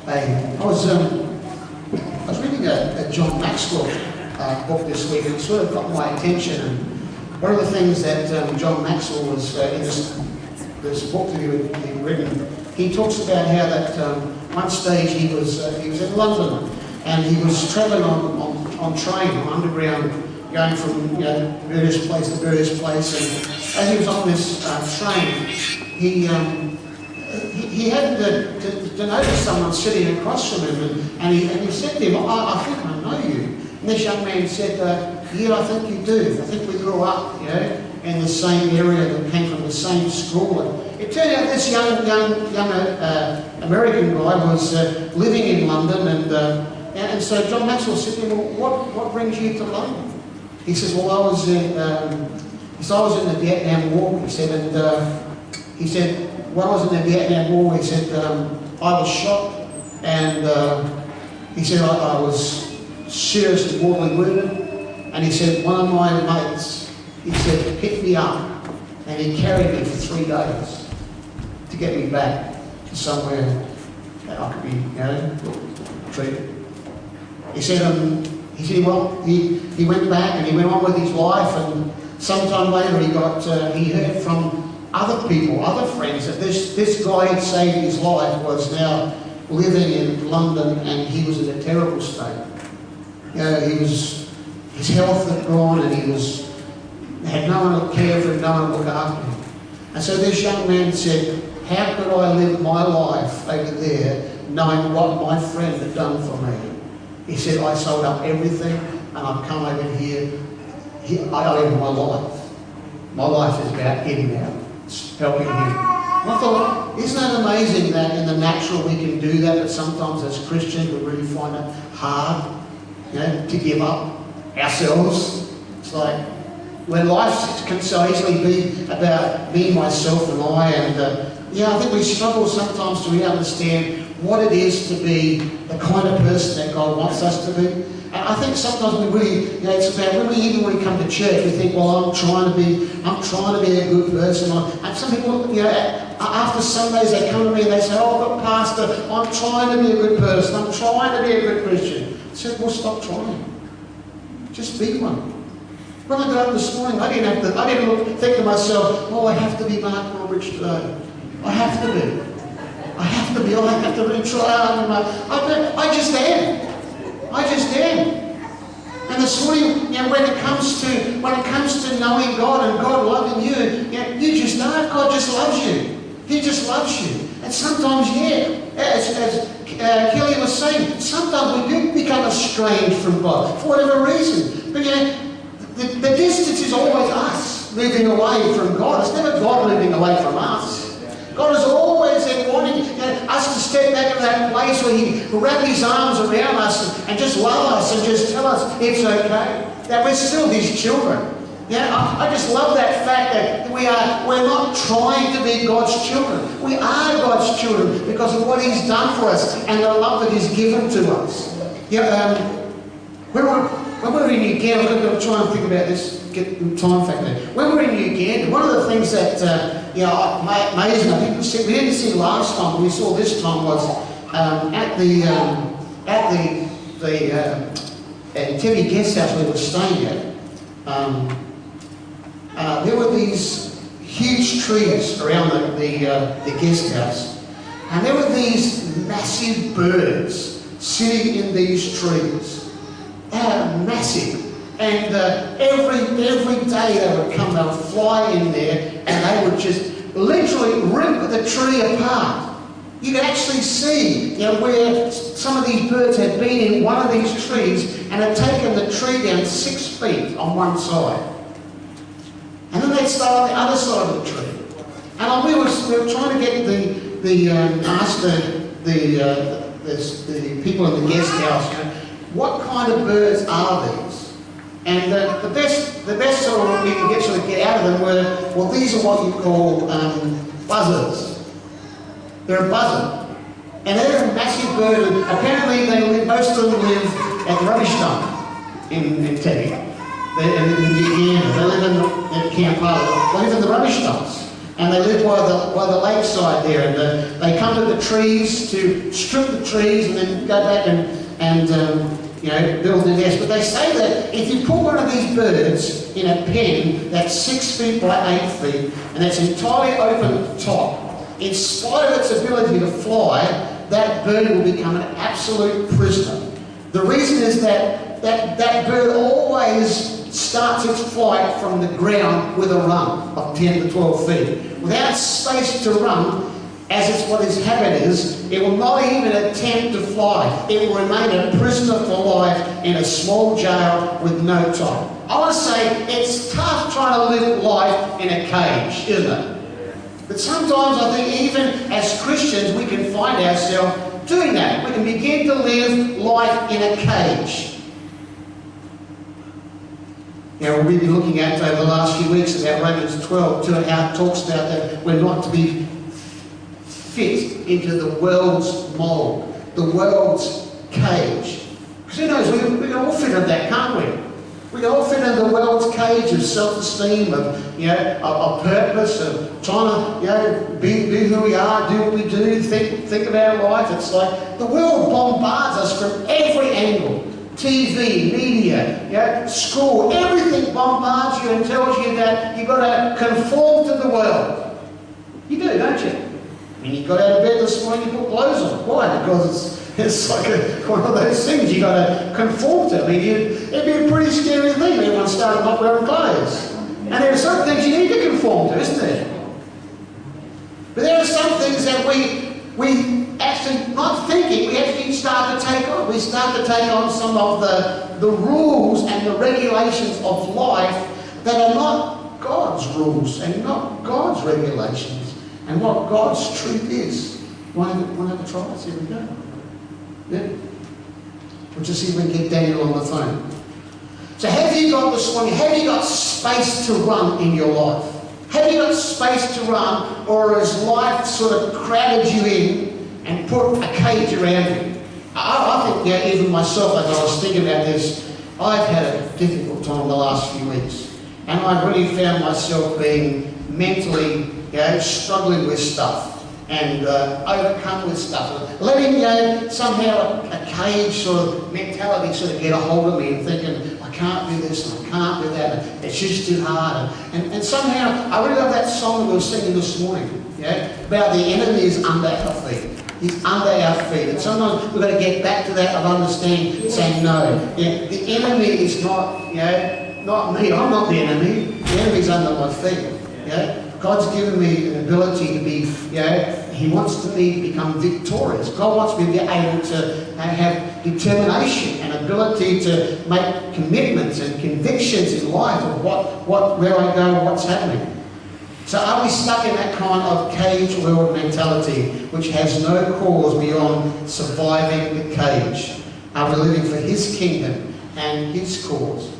I was reading a John Maxwell book this week, and it sort of got my attention. And one of the things that John Maxwell was in this book that he'd written, he talks about how that one stage he was in London, and he was travelling on train, on underground, going from various place to various place. And as he was on this train, he happened to notice someone sitting across from him, and he said to him, I think I know you. And this young man said, yeah, I think you do. I think we grew up, in the same area, that came from the same school. And it turned out this young American guy was living in London, and so John Maxwell said to him, well, what brings you to London? He says, well, I was in the Vietnam War, he said, and he said, when I was in the Vietnam War, he said, I was shot, and he said, I was seriously mortally wounded, and he said, one of my mates, he said, picked me up, and he carried me for 3 days to get me back to somewhere that I could be, treated. He said, well, he went back and he went on with his life, and sometime later he heard from other people, other friends, that this guy had saved his life was now living in London, and he was in a terrible state. His health had gone, and he had no one to care for him, no one to look after him. And so this young man said, how could I live my life over there knowing what my friend had done for me? He said, I sold up everything, and I've come over here. I live my life. My life is about him now. It's helping him. And I thought, isn't that amazing that in the natural we can do that, but sometimes as Christians we really find it hard, to give up ourselves. It's like, when life can so easily be about me, myself, and I, and I think we struggle sometimes to really understand what it is to be the kind of person that God wants us to be. And I think sometimes we really, it's about when we come to church, we think, well, I'm trying to be a good person. And some people, after Sundays, they come to me and they say, oh, but Pastor, I'm trying to be a good person. I'm trying to be a good Christian. I said, well, stop trying. Just be one. When I got up this morning, I didn't think to myself, oh, I have to be Mark Roberts today. I have to be. I have to really try hard. I just am. And this morning, when it comes to knowing God and God loving you, you just know God just loves you. He just loves you. And sometimes, as Kelly was saying, sometimes we do become estranged from God for whatever reason. But the distance is always us moving away from God. It's never God moving away from us. God is always there wanting us to step back in that place where He will wrap His arms around us and just love us and just tell us it's okay, that we're still His children. I just love that fact that we're not trying to be God's children. We are God's children because of what He's done for us and the love that He's given to us. When we were in Uganda, I'm going to try and think about this, get the time factor. When we were in Uganda, one of the things that amazed me, I think we didn't see last time, but we saw this time, was at the Pirie guest house we were staying at. There were these huge trees around the guest house, and there were these massive birds sitting in these trees. Massive, and every day they would come, they would fly in there, and they would just literally rip the tree apart. You could actually see where some of these birds had been in one of these trees and had taken the tree down 6 feet on one side, and then they'd start on the other side of the tree. And we were trying to get ask the people in the guest house, what kind of birds are these? And the best sort of we can get out of them were, well, these are what you call buzzards. They're a buzzard. And they're a massive bird, and apparently most of them live at the rubbish dump in Teddy. In Uganda. They live in Kampala. They live in the rubbish dumps. And they live by the lakeside there, and they come to the trees to strip the trees and then go back and build a nest. But they say that if you put one of these birds in a pen that's 6 feet by 8 feet, and that's entirely open at the top, in spite of its ability to fly, that bird will become an absolute prisoner. The reason is that bird always starts its flight from the ground with a run of 10 to 12 feet. Without space to run, as it's what its habit is, it will not even attempt to fly. It will remain a prisoner for life in a small jail with no top. I want to say it's tough trying to live life in a cage, isn't it? But sometimes I think even as Christians we can find ourselves doing that. We can begin to live life in a cage. Now, we've been looking at over the last few weeks about Romans 12, and how it talks about that we're not to be fit into the world's mould, the world's cage. Because who knows, we can all fit in that, can't we? We can all fit in the world's cage of self-esteem, of purpose, of trying to, be who we are, do what we do, think about our life. It's like the world bombards us from every angle. TV, media, school, everything bombards you and tells you that you've got to conform to the world. You do, don't you? I mean, you got out of bed this morning, you put clothes on. Why? Because it's like one of those things you got to conform to. I mean, it'd be a pretty scary thing if everyone started not wearing clothes. And there are some things you need to conform to, isn't there? But there are some things that we actually, not thinking, we actually start to take on. We start to take on some of the rules and the regulations of life that are not God's rules and not God's regulations and what God's truth is. Want to have a try? See if we go. Yeah? We'll just see if we can get Daniel on the phone. So have you got this morning, have you got space to run in your life? Have you got space to run, or has life sort of crowded you in and put a cage around you? I think, even myself, as I was thinking about this, I've had a difficult time the last few weeks. And I've really found myself being mentally, struggling with stuff and overcome with stuff. Letting, somehow a cage sort of mentality sort of get a hold of me and thinking, I can't do this and I can't do that, and it's just too hard. And somehow, I really love that song we were singing this morning, about the enemy is under our feet. He's under our feet. And sometimes we've got to get back to that of understanding, saying no. The enemy is not, not me. I'm not the enemy. The enemy's under my feet. God's given me an ability to be, He wants me to become victorious. God wants me to be able to have determination and ability to make commitments and convictions in life of where I go and what's happening. So are we stuck in that kind of cage world mentality which has no cause beyond surviving the cage? Are we living for His kingdom and His cause?